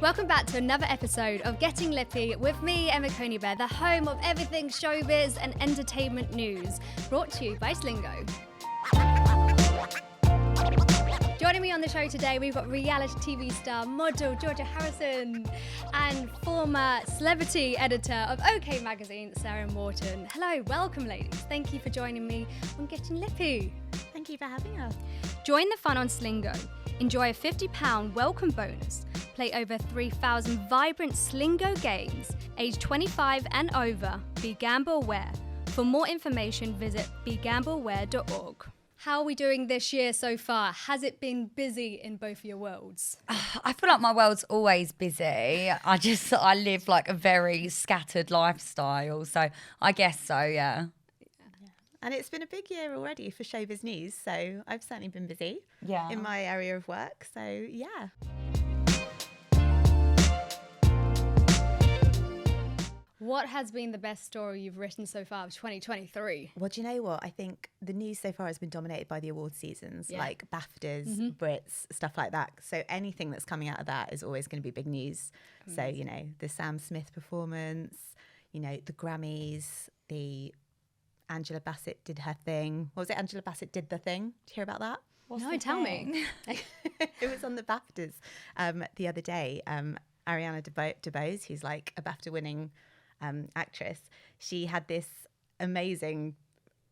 Welcome back to another episode of Getting Lippy with me, Emma Coneybear, the home of everything showbiz and entertainment news, brought to you by Slingo. Joining me on the show today, we've got reality TV star, model Georgia Harrison, and former celebrity editor of OK Magazine, Sarah Morton. Hello, welcome ladies. Thank you for joining me on Getting Lippy. Thank you for having us. Join the fun on Slingo. Enjoy a £50 welcome bonus. Play over 3,000 vibrant Slingo games. Age 25 and over. Be gamble aware. For more information, visit begambleware.org. How are we doing this year so far? Has it been busy in both your worlds? I feel like my world's always busy. I live like a very scattered lifestyle. So I guess so, yeah. And it's been a big year already for showbiz news. So I've certainly been busy in my area of work. So yeah. What has been the best story you've written so far of 2023? Well, do you know what? I think the news so far has been dominated by the award seasons, like BAFTAs, Brits, stuff like that. So anything that's coming out of that is always going to be big news. So, you know, the Sam Smith performance, you know, the Grammys, the Angela Bassett did her thing. What was it? Angela Bassett did the thing. Did you hear about that? No, tell me. It was on the BAFTAs the other day. Ariana DeBose, who's like a BAFTA winning actress, she had this amazing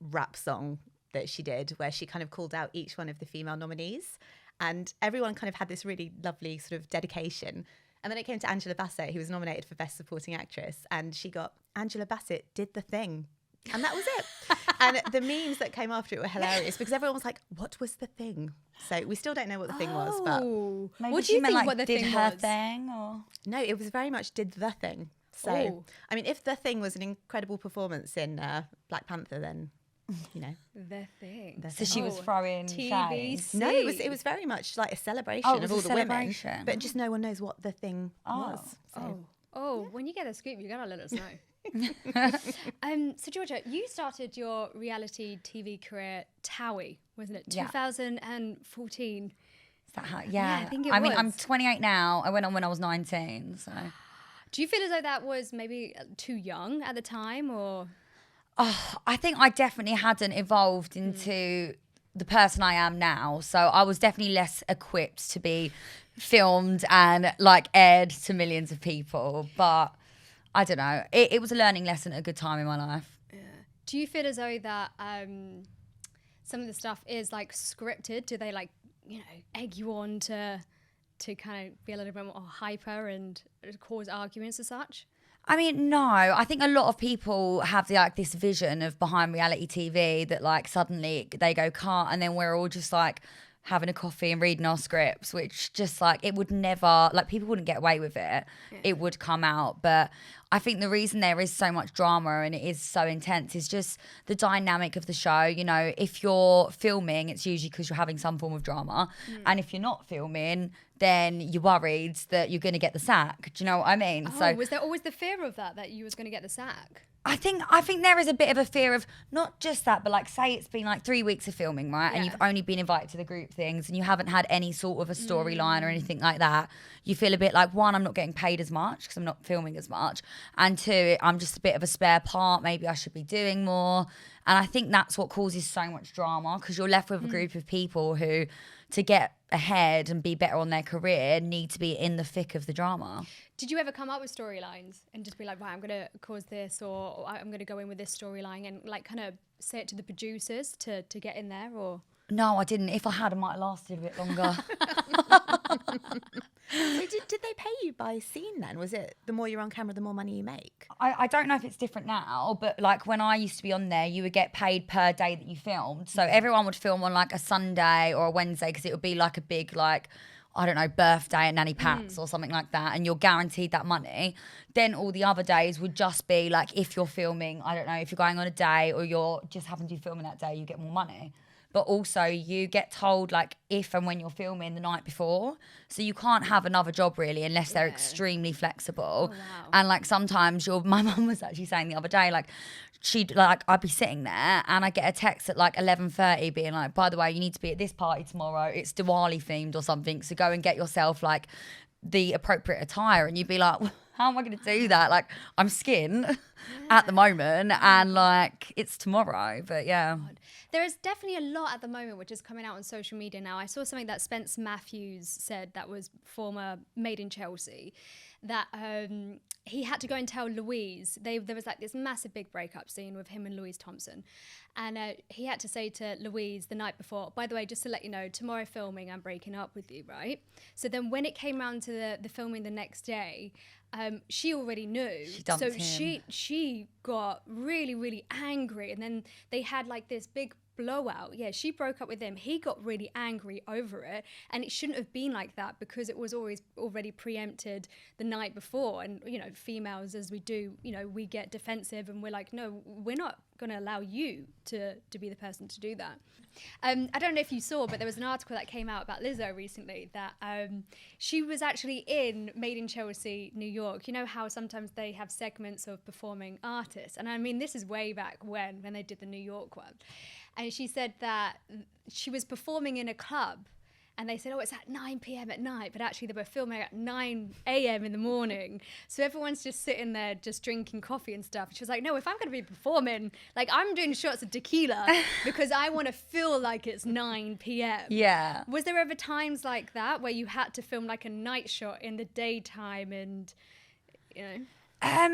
rap song that she did where she kind of called out each one of the female nominees, and everyone kind of had this really lovely sort of dedication. And then it came to Angela Bassett, who was nominated for Best Supporting Actress, and she got Angela Bassett did the thing. And that was it. And the memes that came after it were hilarious because everyone was like, what was the thing? So we still don't know what the thing was. But maybe what do you think like, what the did thing her was? thing or? No, it was very much did the thing. So, I mean, if the thing was an incredible performance in Black Panther, then, you know. The thing. So she was throwing shades. No, it was very much like a celebration of all the women. But just no one knows what the thing was. So. When you get a scoop, you gotta let us know. So Georgia, you started your reality TV career Towie, wasn't it? 2014. Is that how? Yeah. I think it was. I mean, I'm 28 now. I went on when I was 19. So. Do you feel as though that was maybe too young at the time, or? Oh, I think I definitely hadn't evolved into the person I am now. So I was definitely less equipped to be filmed and like aired to millions of people. But I don't know. It was a learning lesson at a good time in my life. Yeah. Do you feel as though that some of the stuff is like scripted? Do they like, you know, egg you on to kind of be a little bit more hyper and cause arguments as such? I mean, no. I think a lot of people have this vision of behind reality TV that like suddenly they go cut and then we're all just like having a coffee and reading our scripts, which just like it would never, like people wouldn't get away with it. Yeah. It would come out. But I think the reason there is so much drama and it is so intense is just the dynamic of the show. You know, if you're filming, it's usually because you're having some form of drama. And if you're not filming, then you're worried that you're going to get the sack. Do you know what I mean? So was there always the fear of that you was going to get the sack? I think there is a bit of a fear of not just that, but like say it's been like 3 weeks of filming, right? Yeah. And you've only been invited to the group things and you haven't had any sort of a storyline or anything like that. You feel a bit like, one, I'm not getting paid as much because I'm not filming as much. And two, I'm just a bit of a spare part. Maybe I should be doing more. And I think that's what causes so much drama because you're left with a group of people who, to get ahead and be better on their career, need to be in the thick of the drama. Did you ever come up with storylines and just be like, right, I'm going to cause this or I'm going to go in with this storyline and like kind of say it to the producers to get in there or? No, I didn't. If I had, I might have lasted a bit longer. So did they pay you by scene then? Was it the more you're on camera, the more money you make? I don't know if it's different now, but like when I used to be on there, you would get paid per day that you filmed. So everyone would film on like a Sunday or a Wednesday because it would be like a big like, I don't know, birthday at Nanny Pat's or something like that, and you're guaranteed that money. Then all the other days would just be like if you're filming, I don't know, if you're going on a day or you're just happen to be filming that day, you get more money. But also you get told like if and when you're filming the night before. So you can't have another job really unless they're extremely flexible. Oh, wow. And like sometimes my mum was actually saying the other day, like I'd be sitting there and I get a text at like 11:30 being like, by the way, you need to be at this party tomorrow. It's Diwali themed or something. So go and get yourself like the appropriate attire, and you'd be like, well, how am I going to do that? Like, I'm skin at the moment, and like it's tomorrow. But yeah. There is definitely a lot at the moment which is coming out on social media now. I saw something that Spence Matthews said, that was former Made in Chelsea, that he had to go and tell Louise. There was like this massive big breakup scene with him and Louise Thompson. And he had to say to Louise the night before, by the way, just to let you know, tomorrow filming, I'm breaking up with you, right? So then when it came around to the filming the next day, she already knew. She dumped him. She got really, really angry. And then they had like this big blowout. Yeah, she broke up with him. He got really angry over it. And it shouldn't have been like that, because it was always already preempted the night before. And, you know, females, as we do, you know, we get defensive and we're like, no, we're not going to allow you to be the person to do that. I don't know if you saw, but there was an article that came out about Lizzo recently that she was actually in Made in Chelsea, New York. You know how sometimes they have segments of performing artists? And I mean, this is way back when they did the New York one. And she said that she was performing in a club, and they said, oh, it's at 9 p.m. at night, but actually they were filming at 9 a.m. in the morning. So everyone's just sitting there just drinking coffee and stuff. She was like, no, if I'm going to be performing, like I'm doing shots of tequila because I want to feel like it's 9 p.m. Yeah. Was there ever times like that where you had to film like a night shot in the daytime and, you know? I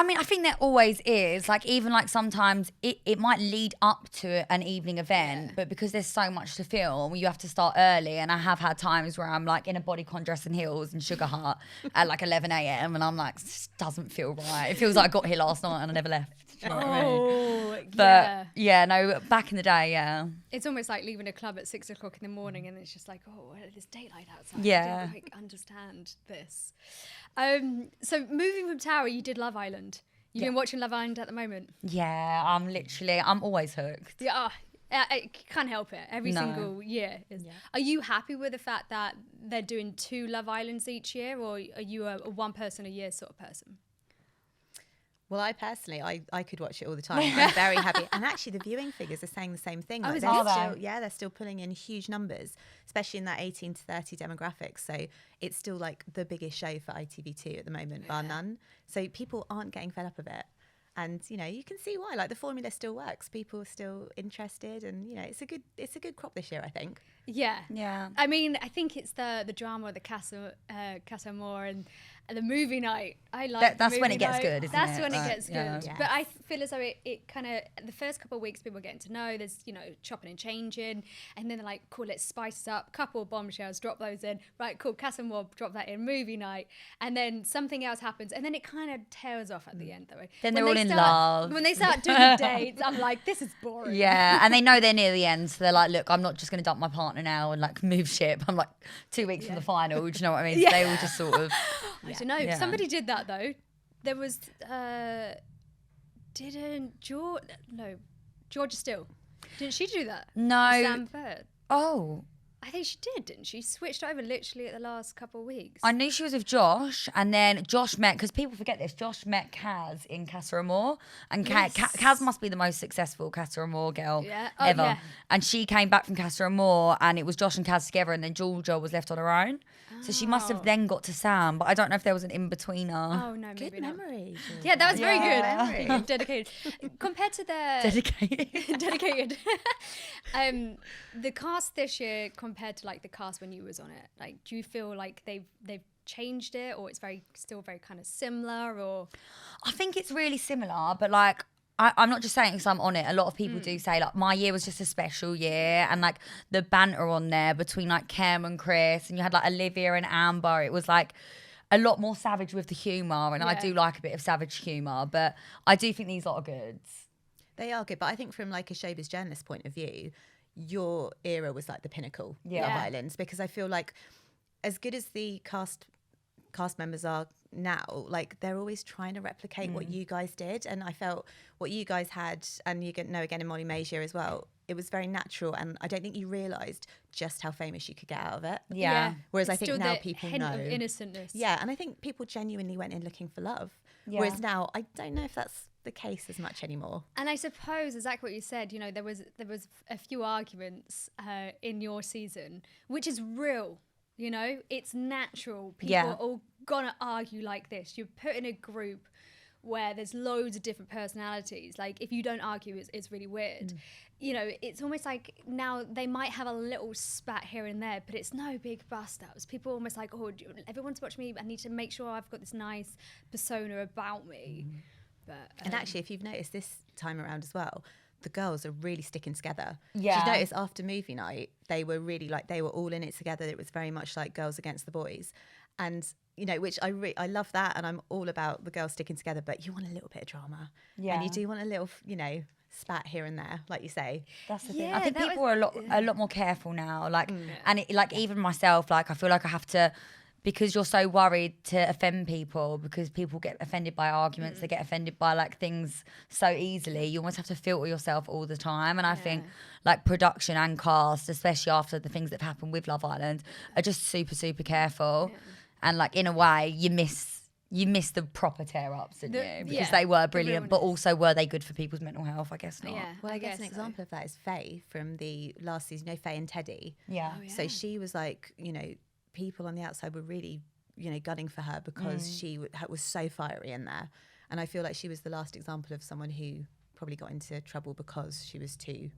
mean, I think there always is. Like, even like sometimes it might lead up to an evening event, but because there's so much to film, you have to start early. And I have had times where I'm like in a bodycon dress and heels and Sugar Heart at like 11 a.m. and I'm like, this doesn't feel right. It feels like I got here last night and I never left. Do you know what I mean? But yeah, no, back in the day, yeah. It's almost like leaving a club at 6 o'clock in the morning and it's just like, oh, there's daylight outside. Yeah. I don't like understand this. So moving from Tower, you did Love Island. You've been watching Love Island at the moment? Yeah, I'm always hooked. Yeah, I can't help it. Every single year. Are you happy with the fact that they're doing 2 Love Islands each year, or are you a one person a year sort of person? Well, I personally, I could watch it all the time. I'm very happy. And actually, the viewing figures are saying the same thing. Like they're still pulling in huge numbers, especially in that 18 to 30 demographic. So it's still like the biggest show for ITV2 at the moment, bar none. So people aren't getting fed up of it. And, you know, you can see why. Like, the formula still works. People are still interested. And, you know, it's a good crop this year, I think. Yeah. Yeah. I mean, I think it's the drama, the Casa Amor and the movie night. I like that's when it gets good, isn't it? That's when it gets good. Yeah. But I feel as though it kind of, the first couple of weeks people are getting to know, there's, you know, chopping and changing, and then they're like, cool, let's spice up, couple of bombshells, drop those in, right, cool, Casa Amor, drop that in, movie night, and then something else happens, and then it kind of tails off at the end though. Then they're all in love. When they start doing the dates, I'm like, this is boring. Yeah, and they know they're near the end, so they're like, look, I'm not just going to dump my partner now and like move ship. I'm like 2 weeks from the final, do you know what I mean? So they all just sort of... I don't know. Yeah. Somebody did that though. There was Georgia Still. Didn't she do that? No. Sam Bird. Oh. I think she did, didn't she? Switched over literally at the last couple of weeks. I knew she was with Josh, and then Josh met, because people forget this, Josh met Kaz in Casa Amor, and Kaz must be the most successful Casa Amor girl ever. Yeah. And she came back from Casa Amor, and it was Josh and Kaz together, and then Georgia was left on her own. So she must have then got to Sam, but I don't know if there was an in-betweener. Oh, no, maybe Good memory. Yeah, that was very good. Dedicated. Compared to the... Dedicated. The cast this year compared to like the cast when you was on it, like, do you feel like they've changed it, or it's still very kind of similar, or? I think it's really similar, but like, I'm not just saying because I'm on it. A lot of people do say like my year was just a special year, and like the banter on there between like Kem and Chris, and you had like Olivia and Amber. It was like a lot more savage with the humour, and I do like a bit of savage humour, but I do think these lot are good. They are good, but I think from like a showbiz journalist point of view, your era was like the pinnacle of Islands, because I feel like as good as the cast members are now, like they're always trying to replicate what you guys did, and I felt what you guys had, and you know again in Molly May's as well, it was very natural, and I don't think you realised just how famous you could get out of it. Whereas I think now people know of innocentness. And I think people genuinely went in looking for love. Whereas now I don't know if that's the case as much anymore. And I suppose exactly what you said, you know, there was a few arguments in your season, which is real. You know, it's natural. People Yeah. are all gonna argue like this. You're put in a group where there's loads of different personalities. Like, if you don't argue, it's really weird. You know, it's almost like now they might have a little spat here and there, but it's no big bust-ups. People are almost like, oh, everyone's watching me. I need to make sure I've got this nice persona about me. But And actually, if you've noticed this time around as well, the girls are really sticking together. Yeah. She's noticed after movie night, they were really like, they were all in it together. It was very much like girls against the boys. And, you know, which I love that. And I'm all about the girls sticking together, but you want a little bit of drama. Yeah. And you do want a little, you know, spat here and there, like you say. That's the thing. Yeah, I think that people was- are a lot more careful now. Like, and it, like even myself, like I feel like I have to, because you're so worried to offend people, because people get offended by arguments, they get offended by like things so easily. You almost have to filter yourself all the time. And I think like production and cast, especially after the things that have happened with Love Island, are just super, super careful. And like in a way, you miss the proper tear-ups, didn't you? Because they were brilliant, but also were they good for people's mental health? I guess not. yeah, Well, I guess an so. example of that is Faye from the last season, you know, Faye and Teddy. Yeah. So she was like, you know, people on the outside were really, you know, gunning for her because she was so fiery in there. And I feel like she was the last example of someone who probably got into trouble because she was too...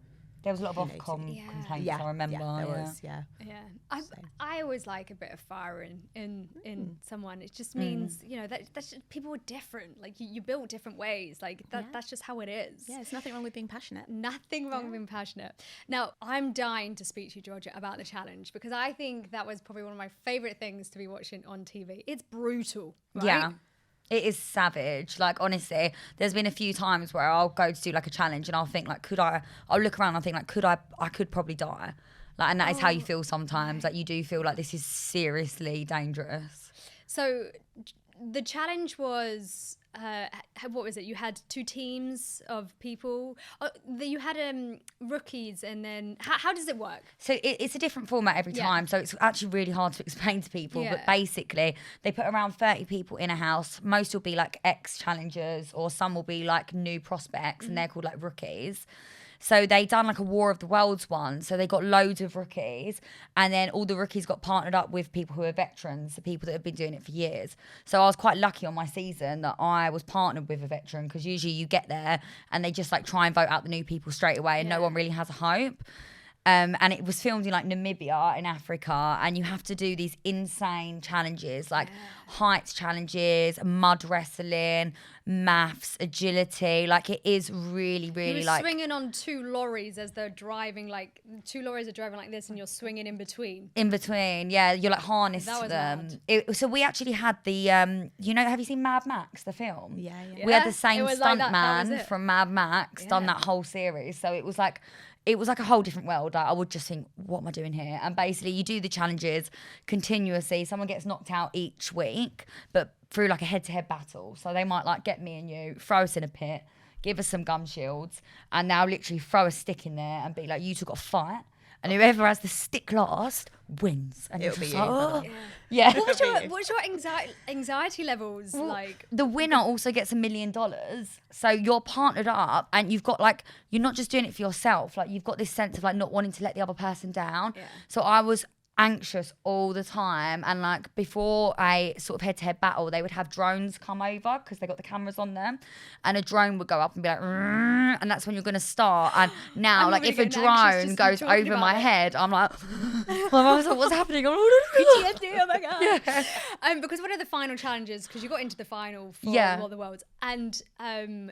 There was a lot of You know, Ofcom complaints, Yeah, I remember. yeah, there was, yeah. Yeah, I always like a bit of fire in someone. It just means, you know, that's just, people are different. Like you built different ways. Like that's just how it is. Yeah, there's nothing wrong with being passionate. Nothing wrong with being passionate. Now, I'm dying to speak to you, Georgia, about the challenge, because I think that was probably one of my favourite things to be watching on TV. It's brutal, right? Yeah. It is savage. Like, honestly, there's been a few times where I'll go to do like a challenge and I'll think like, I'll look around and I think like, I could probably die. Like, and that is how you feel sometimes. Like, you do feel like this is seriously dangerous. So the challenge was, what was it? You had two teams of people. You had rookies, and then how does it work? So it's a different format every time. So it's actually really hard to explain to people. Yeah. But basically, they put around 30 people in a house. Most will be like ex-challengers, or some will be like new prospects, and they're called like rookies. So they done like a War of the Worlds one. So they got loads of rookies, and then all the rookies got partnered up with people who are veterans, the people that have been doing it for years. So I was quite lucky on my season that I was partnered with a veteran, because usually you get there and they just like try and vote out the new people straight away, and no one really has a hope. And it was filmed in like Namibia in Africa, and you have to do these insane challenges, like heights challenges, mud wrestling, maths, agility. Like, it is really, really You were like swinging on two lorries as they're driving, like two lorries are driving like this, and you're swinging in between. in between. Yeah, you're like harnessed That to was them. mad. So we actually had the, you know, have you seen Mad Max, the film? Yeah, yeah. We had Yeah, the same it was like stunt that, that was man it. from Mad Max done that whole series. So it was like a whole different world. Like, I would just think, what am I doing here? And basically you do the challenges continuously. Someone gets knocked out each week, but through like a head-to-head battle. So they might like get me and you, throw us in a pit, give us some gum shields, and now literally throw a stick in there and be like, you two got to fight. And whoever has the stick last wins. And It'll you're be just you, like, brother. oh. Yeah. What's your anxiety levels like? The winner also gets $1 million. So you're partnered up, and you've got like, you're not just doing it for yourself. Like, you've got this sense of like not wanting to let the other person down. Yeah. So I was anxious all the time, and like before a sort of head-to-head battle, they would have drones come over because they got the cameras on them, and a drone would go up and be like, "Rrrr," and that's when you're going to start. And now, I'm like, really if a getting anxious drone just goes talking over my about it. head, I'm like, I was like, what's happening? I'm like, PTSD, oh my god. Because one of the final challenges, because you got into the final for Yeah. War of the Worlds, and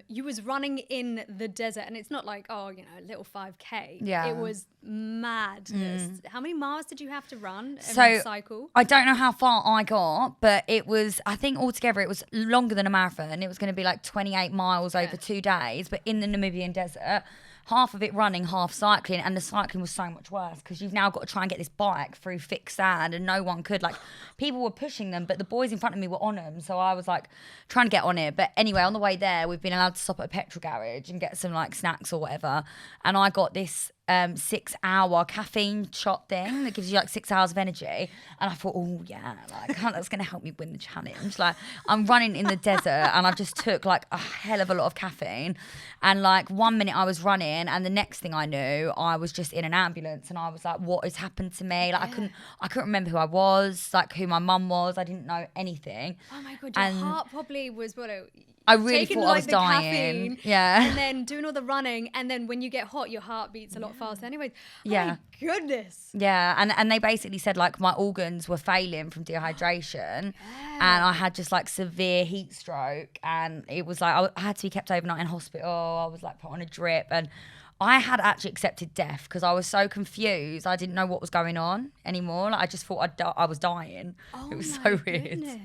you was running in the desert, and it's not like, oh, you know, a little 5K. Yeah. It was madness. How many miles did you have to run So every cycle? I don't know how far I got, but it was, I think altogether it was longer than a marathon. It was going to be like 28 miles over 2 days, but in the Namibian desert, half of it running, half cycling. And the cycling was so much worse because you've now got to try and get this bike through thick sand, and no one could. Like, people were pushing them, but the boys in front of me were on them. So I was like trying to get on it. But anyway, on the way there, we've been allowed to stop at a petrol garage and get some like snacks or whatever. And I got this 6-hour caffeine shot thing that gives you like 6 hours of energy. And I thought, oh yeah, like that's going to help me win the challenge. Like I'm running in the desert and I just took like a hell of a lot of caffeine. And like 1 minute I was running and the next thing I knew, I was just in an ambulance and I was like, what has happened to me? Like I couldn't remember who I was, like who my mum was. I didn't know anything. Oh my God, your heart probably was I really taking, thought I was dying. Caffeine, yeah. And then doing all the running. And then when you get hot, your heart beats a lot faster anyways. Oh Yeah. my goodness. Yeah. And they basically said like my organs were failing from dehydration. And I had just like severe heat stroke. And it was like, I had to be kept overnight in hospital. I was like put on a drip. And I had actually accepted death because I was so confused. I didn't know what was going on anymore. Like I just thought I was dying. Oh, it was so weird. Goodness.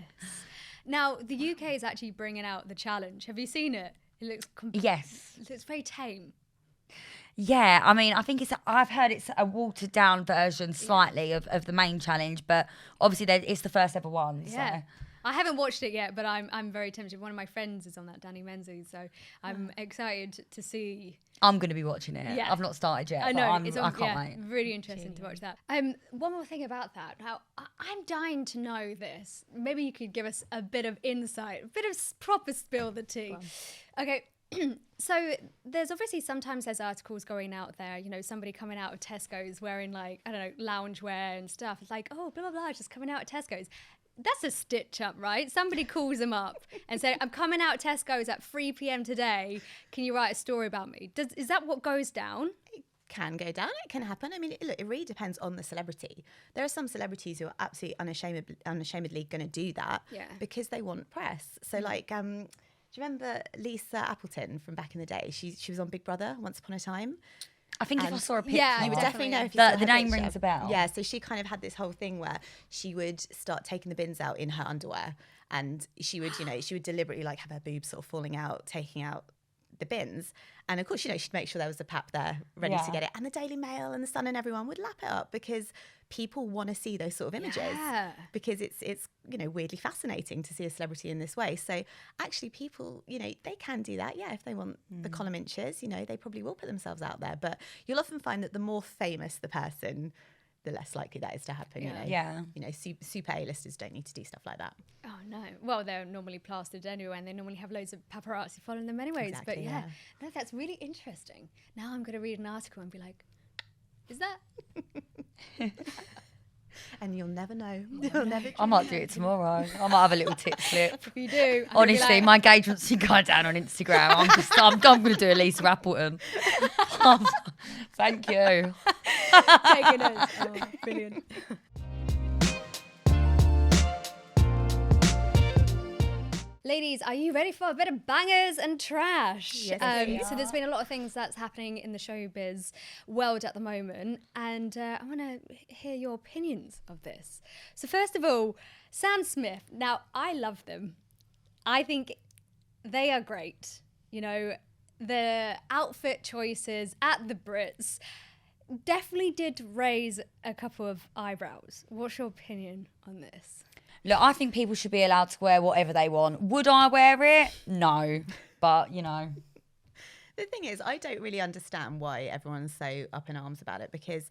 Now, the UK is actually bringing out the challenge. Have you seen it? It looks Yes. It looks very tame. Yeah, I mean, I think I've heard it's a watered down version slightly of the main challenge, but obviously it's the first ever one. Yeah. So. I haven't watched it yet, but I'm very tempted. One of my friends is on that, Danny Menzies, so I'm excited to see. I'm going to be watching it. Yeah. I've not started yet. I know. I can't wait. Really interesting to watch that. One more thing about that. Now, I'm dying to know this. Maybe you could give us a bit of insight, a bit of proper spill the tea. Okay. So there's obviously sometimes there's articles going out there, you know, somebody coming out of Tesco's wearing like, I don't know, loungewear and stuff. It's like, oh, blah, blah, blah, just coming out of Tesco's. That's a stitch up, right? Somebody calls them up and say, I'm coming out of Tesco's at 3 p.m. today. Can you write a story about me? Is that what goes down? It can go down. It can happen. I mean, look, it really depends on the celebrity. There are some celebrities who are absolutely unashamedly going to do that because they want press. So like, do you remember Lisa Appleton from back in the day? She was on Big Brother once upon a time. I think if I saw a picture, you would definitely know if you saw the her name picture. rings a bell. Yeah, so she kind of had this whole thing where she would start taking the bins out in her underwear, and she would, she would deliberately like have her boobs sort of falling out, taking out the bins, and of course, she'd make sure there was a pap there ready to get it, and the Daily Mail and the Sun and everyone would lap it up because people want to see those sort of images because it's weirdly fascinating to see a celebrity in this way. So actually people, they can do that. Yeah, if they want the column inches, they probably will put themselves out there. But you'll often find that the more famous the person, the less likely that is to happen. Super A-listers don't need to do stuff like that. Oh no. Well, they're normally plastered anyway, and they normally have loads of paparazzi following them anyways. Exactly, but no, that's really interesting. Now I'm going to read an article and be like, is that? And you'll never know. You'll never. I might do it tomorrow. I might have a little tip slip. If you do, honestly, my engagement's been going down on Instagram. I'm going to do a Lisa Appleton. Thank you. Taking it. Oh, brilliant. Ladies, are you ready for a bit of bangers and trash? Yes, so there's been a lot of things that's happening in the showbiz world at the moment, and I want to hear your opinions of this. So first of all, Sam Smith. Now, I love them. I think they are great. The outfit choices at the Brits definitely did raise a couple of eyebrows. What's your opinion on this? Look, I think people should be allowed to wear whatever they want. Would I wear it? No. But, The thing is, I don't really understand why everyone's so up in arms about it, because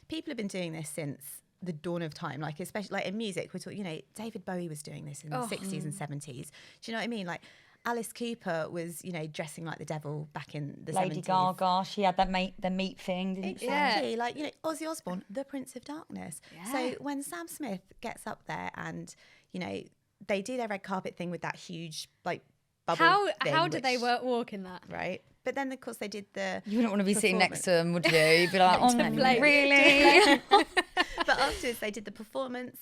people have been doing this since the dawn of time. Like, especially like in music, we're talking, David Bowie was doing this in the 60s and 70s. Do you know what I mean? Like, Alice Cooper was, dressing like the devil back in the 70s. Lady Gaga, she had the meat thing, didn't she? Exactly. Like, Ozzy Osbourne, the Prince of Darkness. Yeah. So when Sam Smith gets up there and, they do their red carpet thing with that huge, like, bubble thing. How did they walk in that? Right. But then, of course, they did the... You wouldn't want to be sitting next to them, would you? You'd be like, oh, really? But afterwards, they did the performance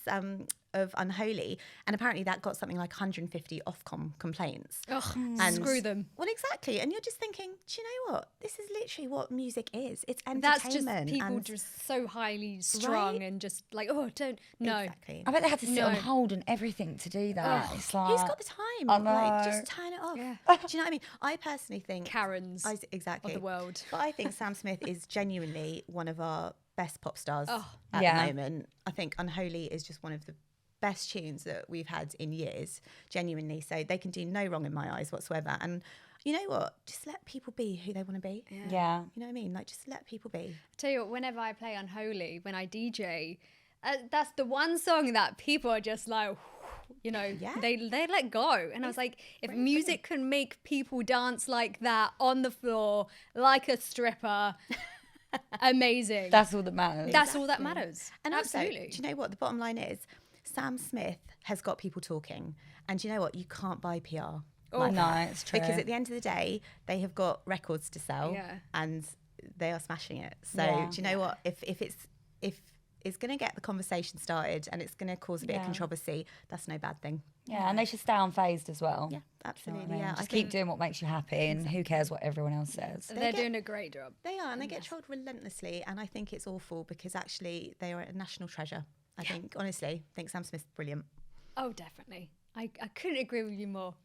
of Unholy, and apparently that got something like 150 Ofcom complaints. And screw them. Well, exactly. And you're just thinking, do you know what? This is literally what music is. It's entertainment. That's just people just so highly strung and just like, no. Exactly. I bet they had to sit on hold and everything to do that. It's like, who's got the time? I know. Like, just turn it off. Yeah. Do you know what I mean? I personally think... Karens exactly. of the world. But I think Sam Smith is genuinely one of our best pop stars at the moment. I think Unholy is just one of the best tunes that we've had in years, genuinely. So they can do no wrong in my eyes whatsoever. And you know what? Just let people be who they want to be. Yeah. You know what I mean? Like, just let people be. Tell you what, whenever I play Unholy, when I DJ, that's the one song that people are just like, you know, they let go. And I was like, if music can make people dance like that on the floor, like a stripper, amazing. That's all that matters. That's all that matters. And absolutely. Also, do you know what? The bottom line is, Sam Smith has got people talking. And do you know what? You can't buy PR. No, it's true. Because at the end of the day, they have got records to sell and they are smashing it. So do you know what? If it's going to get the conversation started and it's going to cause a bit of controversy, that's no bad thing. Yeah, and they should stay unfazed as well. Yeah, absolutely. You know what I mean? Yeah, just keep doing what makes you happy, and who cares what everyone else says. They're doing a great job. They are, and they get trolled relentlessly, and I think it's awful because actually they are a national treasure. I think, honestly, I think Sam Smith's brilliant. Oh, definitely. I couldn't agree with you more.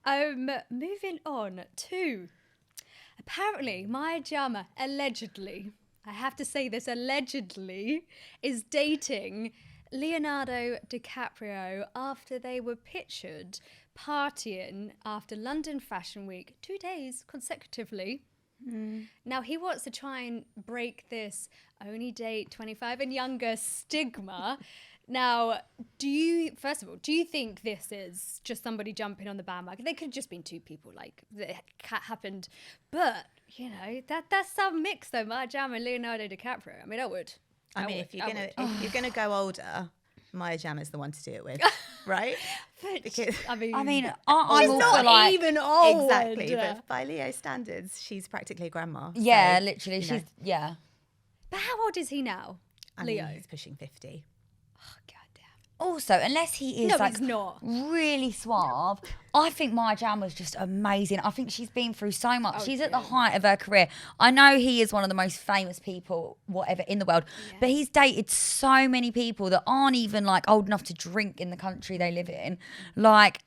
Moving on to, apparently, Maya Jama allegedly, I have to say this, allegedly, is dating Leonardo DiCaprio after they were pictured partying after London Fashion Week 2 days consecutively. Now, he wants to try and break this only date 25 and younger stigma. Now, first of all, do you think this is just somebody jumping on the bandwagon? They could have just been two people, like, that happened. But, you know, that's some mix, though, Maya Jama and Leonardo DiCaprio. I mean, I would. I mean, if you're gonna go older, Maya Jama's the one to do it with, right? Because, I mean, I'm she's also not like, even old. Exactly, but by Leo standards, she's practically a grandma. yeah, so, literally, you know. she's But how old is he now, I Leo? mean, he's pushing 50. Oh, goddamn. Also, unless he is No, like he's not. really suave, I think Maya Jama was just amazing. I think she's been through so much. She's at the height of her career. I know he is one of the most famous people, whatever, in the world, but he's dated so many people that aren't even like old enough to drink in the country they live in. Like,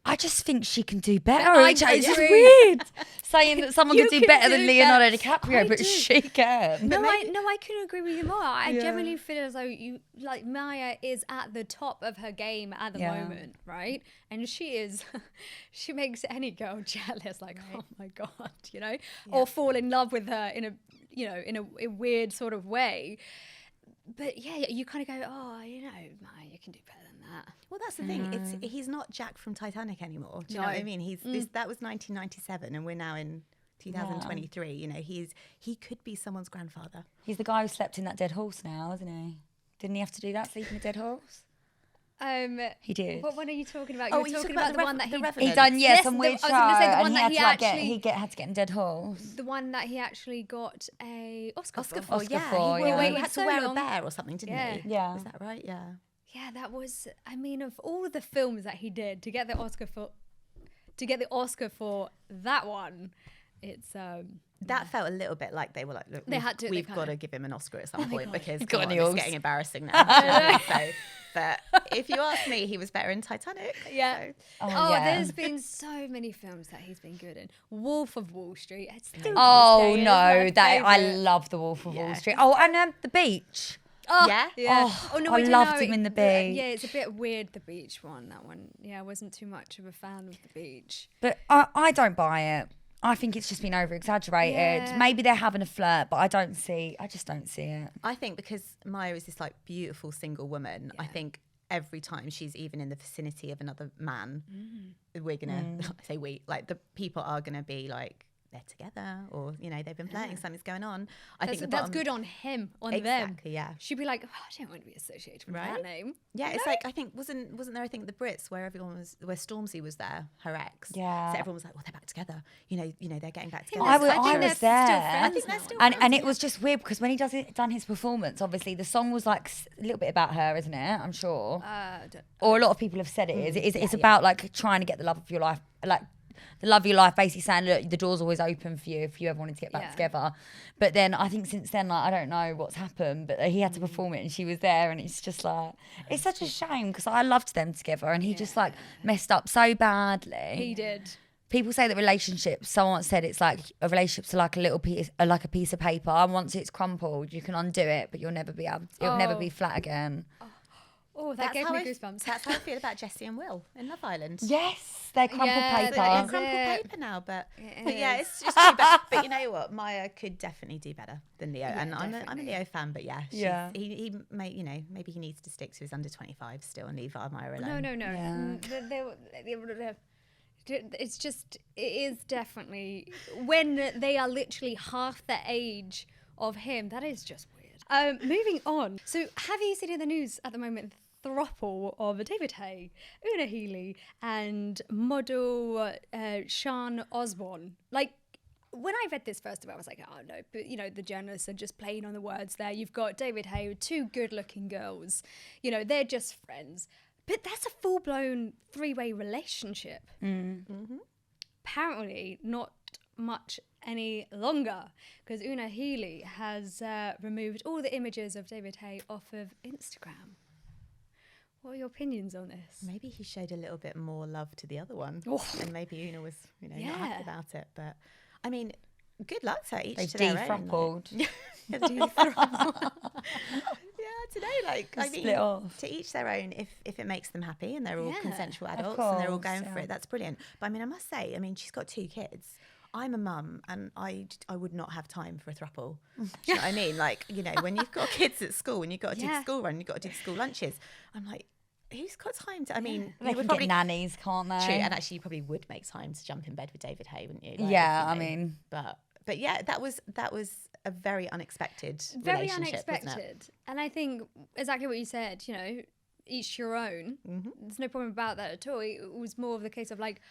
I just think she can do better. It's just weird saying that someone can do better than Leonardo DiCaprio, but she can. No, I couldn't agree with you more. I generally feel as though Maya is at the top of her game at the moment, right? And she makes any girl jealous, like, oh my God, you know, or fall in love with her in a weird sort of way. But yeah, you kind of go, oh, you know, Maya, you can do better than that. Well, that's the thing. He's not Jack from Titanic anymore. Do you know what I mean? That was 1997, and we're now in 2023. You know, he could be someone's grandfather. He's the guy who slept in that dead horse now, isn't he? Didn't he have to do that, sleep in a dead horse? He did. What one are you talking about? Oh, You're talking about the one that He done some weird show, and he had to get in dead horse. The one that he actually got a Oscar for. for, He yeah. had to so wear long. a bear or something, didn't he? Yeah. Is that right? Yeah. Yeah, that was. I mean, of all the films that he did to get the Oscar for that one, it's That felt a little bit like they were like, look, we've got to give him an Oscar at some point because got come on, any it's Oscars. getting embarrassing now. But if you ask me, he was better in Titanic. Yeah. So. There's been so many films that he's been good in. Wolf of Wall Street. It's still Oh is no, my I favourite. love The Wolf of Wall Street. Oh, and The Beach. Yeah. Oh, no, I don't loved know. him in The Yeah, Beach. it's a bit weird, The Beach one, that one. Yeah, I wasn't too much of a fan of The Beach. But I don't buy it. I think it's just been over exaggerated. Yeah. Maybe they're having a flirt, but I just don't see it. I think because Maya is this like beautiful single woman, I think every time she's even in the vicinity of another man, we're gonna say like the people are gonna be like, they're together, or you know, they've been flirting, something's going on. I think That's good on him, on them. Exactly, yeah. She'd be like, oh, I don't want to be associated with that name. Yeah, it's like, I think wasn't there, I think the Brits where Stormzy was there, her ex. Yeah. So everyone was like, well, they're back together. You know, they're getting back together. I So was they're there. still friends I think they're now. still And friends, it was just weird because when he done his performance, obviously the song was like a little bit about her, isn't it? I'm sure. Or a lot of people have said it is. It's about like trying to get the love of your life, like the love of your life, basically saying, look, the door's always open for you if you ever wanted to get back together. But then I think since then, like, I don't know what's happened, but he had to perform it and she was there, and it's just like, it's such a shame because I loved them together, and he just like messed up so badly. He did. People say that relationships, someone said it's like a relationship's like a little piece, like a piece of paper. And once it's crumpled, you can undo it, but you'll never be flat again. Oh, that gave me goosebumps. That's how I feel about Jessie and Will in Love Island. Yes, they're crumpled paper. They're crumpled paper now, but yeah, it's just too bad. But you know what? Maya could definitely do better than Leo, and I'm a Leo fan. But yeah, he may, maybe he needs to stick to his under 25 still and leave Maya alone. No. Yeah. It's just, it is definitely, when they are literally half the age of him, that is just weird. Moving on. So have you seen in the news at the moment throuple of David Hay, Una Healy, and model Sean Osborne? Like, when I read this first of all, I was like, oh no, but you know, the journalists are just playing on the words there. You've got David Hay with two good looking girls, you know, they're just friends. But that's a full-blown three-way relationship. Apparently not much any longer, because Una Healy has removed all the images of David Hay off of Instagram. What are your opinions on this? Maybe he showed a little bit more love to the other one, and maybe Una was, you know, not happy about it. But I mean, good luck to each to their own. Like, today, like, I mean, to each their own. If it makes them happy and they're all consensual adults and they're all going for it, that's brilliant. But I mean, I must say, I mean, she's got 2 kids. I'm a mum and I would not have time for a throuple. Do you know what I mean? Like, you know, when you've got kids at school and you've got to do the school run, you've got to do the school lunches. I'm like, who's got time to? I mean, they can get nannies, can't they? True, and actually, you probably would make time to jump in bed with David Hay, wouldn't you? Like, yeah, you know, I mean, but yeah, that was a very unexpected very relationship, unexpected, wasn't it? and I think exactly what you said. You know, each your own. There's no problem about that at all. It was more of the case of like,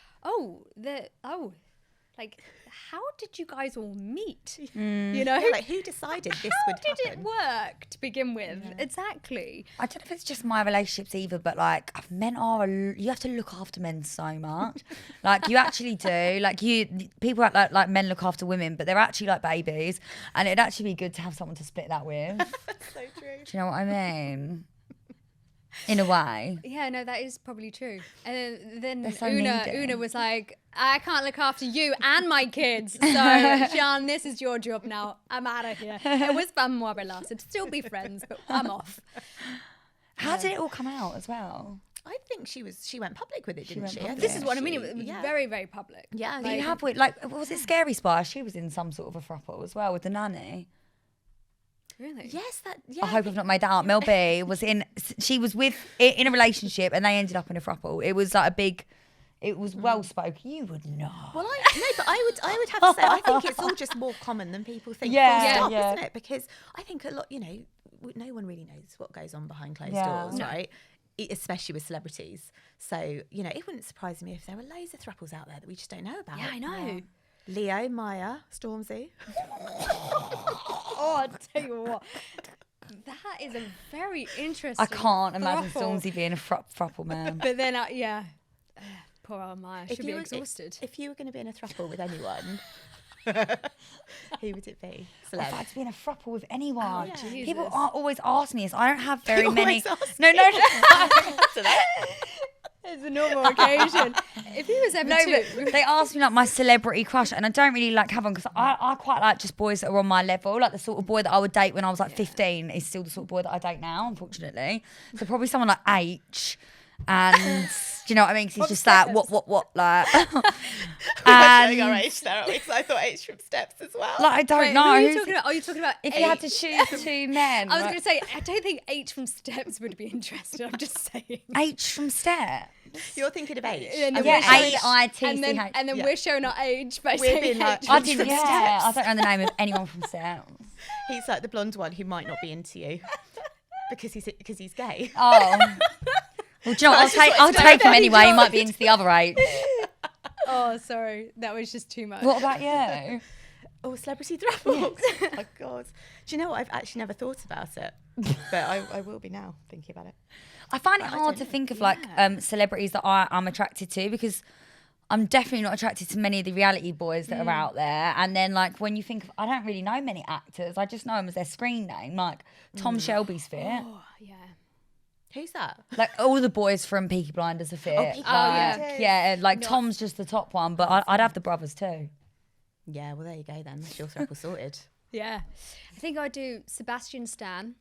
like, how did you guys all meet? You know, like who decided this would happen? How did it work to begin with? Yeah. Exactly. I don't know if it's just my relationships either, but like men are, you have to look after men so much. Like you actually do. Like people act like men look after women, but they're actually like babies, and it'd actually be good to have someone to split that with. That's so true. Do you know what I mean? In a way. Yeah, no, that is probably true. And then so Una was like, I can't look after you and my kids. So, Sean, this is your job now. I'm out of here. It was fun while it lasted. Still be friends, but I'm off. How did it all come out as well? I think she went public with it, didn't she? This is what I mean. It was very, very public. Yeah. Like, you have with, like, was it Scary Spy? She was in some sort of a throuple as well with the nanny. Really? Yes, I hope I've not made that up. Mel B was in a relationship and they ended up in a throuple. It was like it was well spoken. You would know. Well, but I would have to say, I think it's all just more common than people think. Yeah. Isn't it? Because I think a lot, you know, no one really knows what goes on behind closed doors, right? Especially with celebrities. So, you know, it wouldn't surprise me if there were loads of throuples out there that we just don't know about. Yeah, I know. Yeah. Leo, Maya, Stormzy. Oh, I'll tell you what. That is a very interesting. I can't imagine Stormzy being a throuple man. But then, poor old Maya. She'd be exhausted. If you were going to be in a throuple with anyone, who would it be? I'd like to be in a throuple with anyone. Oh, yeah. People always ask me this. I don't have very many. No. It's a normal occasion. If he was ever but they ask me like my celebrity crush, and I don't really like have one because I quite like just boys that are on my level. Like the sort of boy that I would date when I was like 15 is still the sort of boy that I date now, unfortunately. So probably someone like H, and do you know what I mean? Because he's just like what like. And showing our age there, because I thought H from Steps as well. Like I don't know. Who are you talking about? Are you talking about if H? you had to choose 2 men? I was going to say I don't think H from Steps would be interested. I'm just saying. H from Steps. You're thinking of age. AITCH. And then we're showing our age by We're saying being like, H I from didn't. Steps. Yeah, I don't know the name of anyone from Steps. He's like the blonde one who might not be into you because he's gay. Oh. Well, do you know what? I'll take him anyway. He might be into the other 8. Oh, sorry. That was just too much. What about you? Oh, celebrity throubles. Oh, my God. Do you know what? I've actually never thought about it. But I will be now thinking about it. I find it hard to think of like celebrities that I'm attracted to, because I'm definitely not attracted to many of the reality boys that are out there. And then like when you think of, I don't really know many actors. I just know them as their screen name. Like Tom Shelby's fit. Oh, yeah. Who's that? Like all the boys from Peaky Blinders are fit. Yeah, like Tom's just the top one, but I'd have the brothers too. Yeah, well there you go then. That's your throuple sorted. Yeah. I think I'd do Sebastian Stan.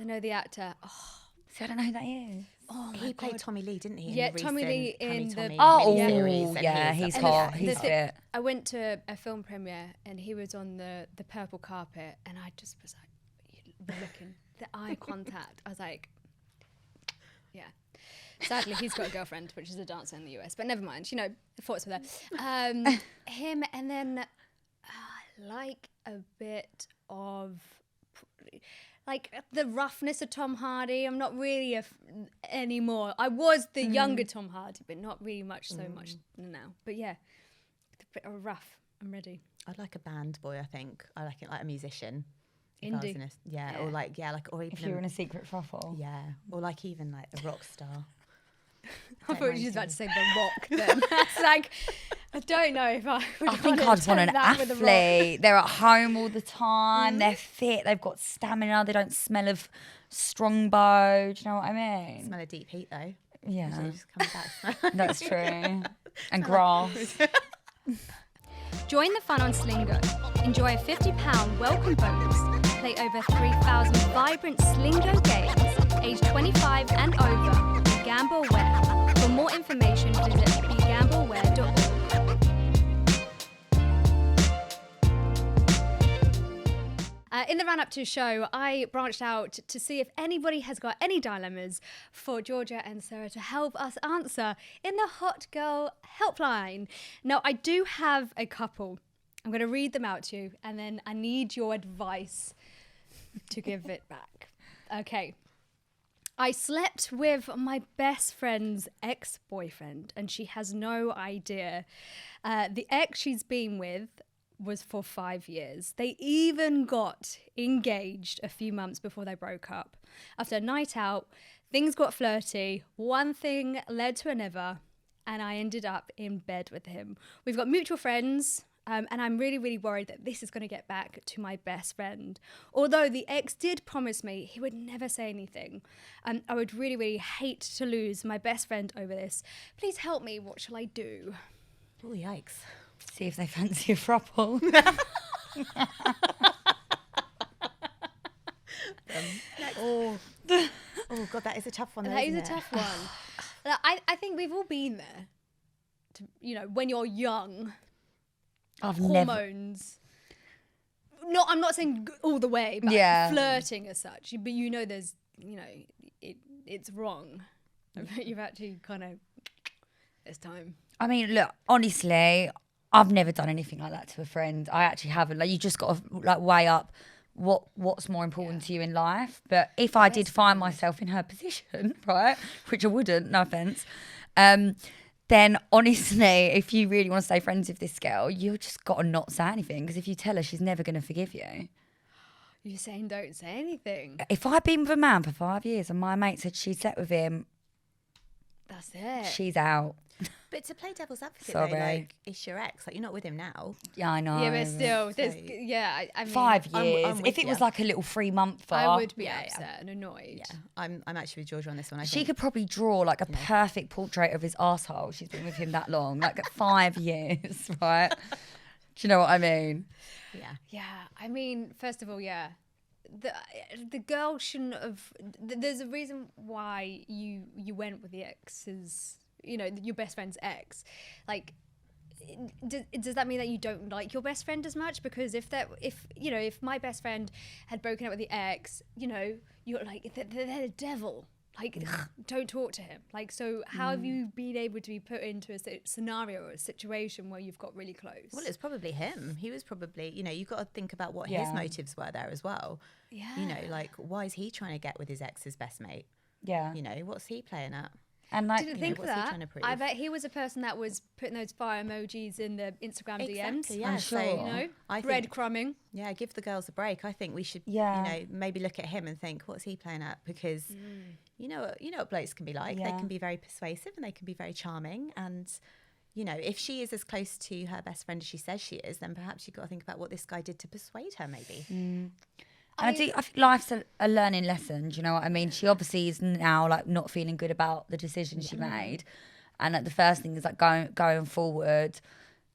I know the actor. Oh, See, I don't know who that is. Oh, he played Tommy Lee, didn't he? Yeah, in the Tommy Lee recent in the miniseries, and yeah, he's up there. hot. He's fit. I went to a film premiere and he was on the purple carpet, and I just was like looking, the eye contact. I was like, yeah. Sadly, he's got a girlfriend, which is a dancer in the US, but never mind. The thoughts were there. Him, and then like a bit of like the roughness of Tom Hardy. I'm not really anymore. I was the younger Tom Hardy, but not really much now. But yeah, a bit of rough. I'm ready. I'd like a band boy. I think I like it, like a musician. Indie. Or or even If you're in a secret thruffle. Yeah, or like even like a rock star. I thought you were about to say The Rock then. That's like, I don't know if I would I think I'd want an athlete. They're at home all the time. They're fit. They've got stamina. They don't smell of strongbow. Do you know what I mean? Smell of deep heat though. Yeah. Usually just comes back. That's true. And grass. Join the fun on Slingo. Enjoy a £50 welcome bonus. Play over 3,000 vibrant Slingo games, aged 25 and over. Be gamble aware. For more information, visit begambleaware.org. In the run-up to the show, I branched out to see if anybody has got any dilemmas for Georgia and Sarah to help us answer in the Hot Girl Helpline. Now, I do have a couple. I'm going to read them out to you, and then I need your advice to give it back. Okay. I slept with my best friend's ex-boyfriend, and she has no idea. The ex she's been with was for 5 years. They even got engaged a few months before they broke up. After a night out, things got flirty. One thing led to another, and I ended up in bed with him. We've got mutual friends, and I'm really, really worried that this is going to get back to my best friend. Although the ex did promise me he would never say anything. I would really, really hate to lose my best friend over this. Please help me. What shall I do? Oh, yikes. See if they fancy a throuple. Oh God, that is a tough one. That is a tough one. I think we've all been there. When you're young, hormones. No, I'm not saying all the way, but flirting as such. But there's, it's wrong. You've actually kind of, it's time. I mean, look, honestly, I've never done anything like that to a friend. I actually haven't. Like, you just got to weigh up what's more important to you in life. But if I did find myself in her position, right, which I wouldn't, no offense, then honestly, if you really want to stay friends with this girl, you just got to not say anything, because if you tell her, she's never going to forgive you. You're saying don't say anything. If I'd been with a man for 5 years and my mate said she slept with him, that's it. She's out. But to play devil's advocate, though, like, it's your ex. Like, you're not with him now. Yeah, I know. Yeah, but still, I mean, 5 years. I'm if it was like a little 3-month, I would be upset and annoyed. Yeah, I'm actually with Georgia on this one. She could probably draw like a perfect portrait of his arsehole. She's been with him that long, like 5 years, right? Do you know what I mean? Yeah. Yeah, I mean, first of all, the girl shouldn't have. There's a reason why you went with the ex's. Your best friend's ex. Like, does that mean that you don't like your best friend as much? Because if my best friend had broken up with the ex, you're like, they're the devil. Like, don't talk to him. Like, so how have you been able to be put into a scenario or a situation where you've got really close? Well, it's probably him. He was probably, you've got to think about what his motives were there as well. Yeah. Like, why is he trying to get with his ex's best mate? Yeah. What's he playing at? And like, didn't think of that. I bet he was a person that was putting those fire emojis in the Instagram DMs. Yeah, I'm sure. So, breadcrumbing. Yeah, give the girls a break. I think we should, maybe look at him and think, what's he playing at? Because you know what blokes can be like. Yeah. They can be very persuasive and they can be very charming. And if she is as close to her best friend as she says she is, then perhaps you've got to think about what this guy did to persuade her, maybe. And I think life's a learning lesson. Do you know what I mean? She obviously is now like not feeling good about the decision she made, and like the first thing is like going forward.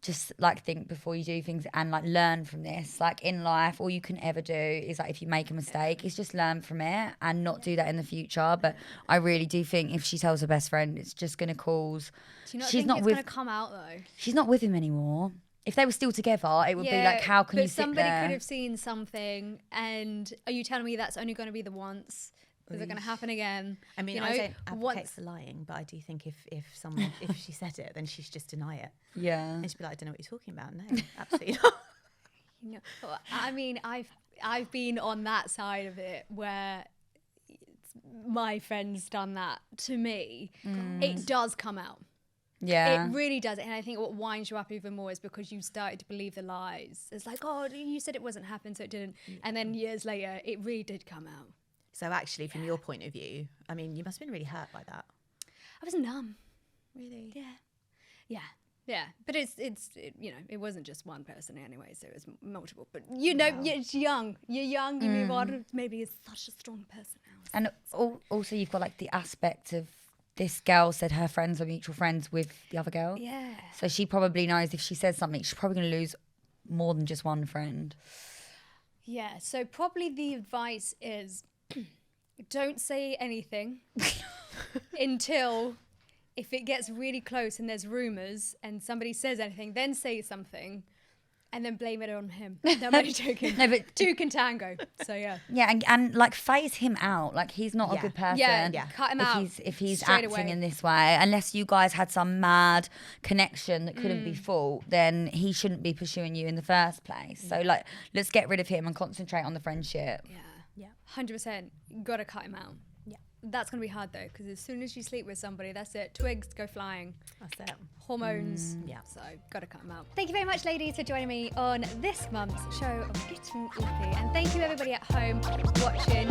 just like think before you do things and like learn from this. Like in life, all you can ever do is like if you make a mistake, is just learn from it and not do that in the future. But I really do think if she tells her best friend, it's just going to cause. Do you not she's think not it's with. going to come out though? She's not with him anymore. If they were still together, it would be like, how can you sit there? But somebody could have seen something, and are you telling me that's only going to be the once? Is it going to happen again? I mean, you know, I don't advocate for lying, but I do think if someone if she said it, then she should just deny it. Yeah. And she'd be like, I don't know what you're talking about. No, absolutely not. You know, I mean, I've been on that side of it where my friend's done that to me. It does come out. Yeah. It really does. And I think what winds you up even more is because you started to believe the lies. It's like, oh, you said it wasn't happening, so it didn't. And then years later, it really did come out. So actually, from your point of view, I mean, you must have been really hurt by that. I was numb. Really? Yeah. But it's you know, it wasn't just one person anyway, so it was multiple. But you know, it's young. You're young, you move on. Maybe it's such a strong person now. And also you've got like the aspect of this girl said her friends are mutual friends with the other girl. Yeah. So she probably knows if she says something, she's probably going to lose more than just one friend. Yeah, so probably the advice is don't say anything until if it gets really close and there's rumours and somebody says anything, then say something and then blame it on him. No, I'm only joking. No, but two can tango. So yeah. Yeah, and like phase him out. Like he's not a good person. Yeah, cut him out. If he's straight acting away. in this way, unless you guys had some mad connection that couldn't be fault, then he shouldn't be pursuing you in the first place. So like, let's get rid of him and concentrate on the friendship. Yeah, 100%. Got to cut him out. Yeah. That's going to be hard though, because as soon as you sleep with somebody, that's it. Twigs go flying. That's it. Hormones. Yeah. So, got to cut them out. Thank you very much, ladies, for joining me on this month's show of Getting Lippy. And thank you, everybody at home watching.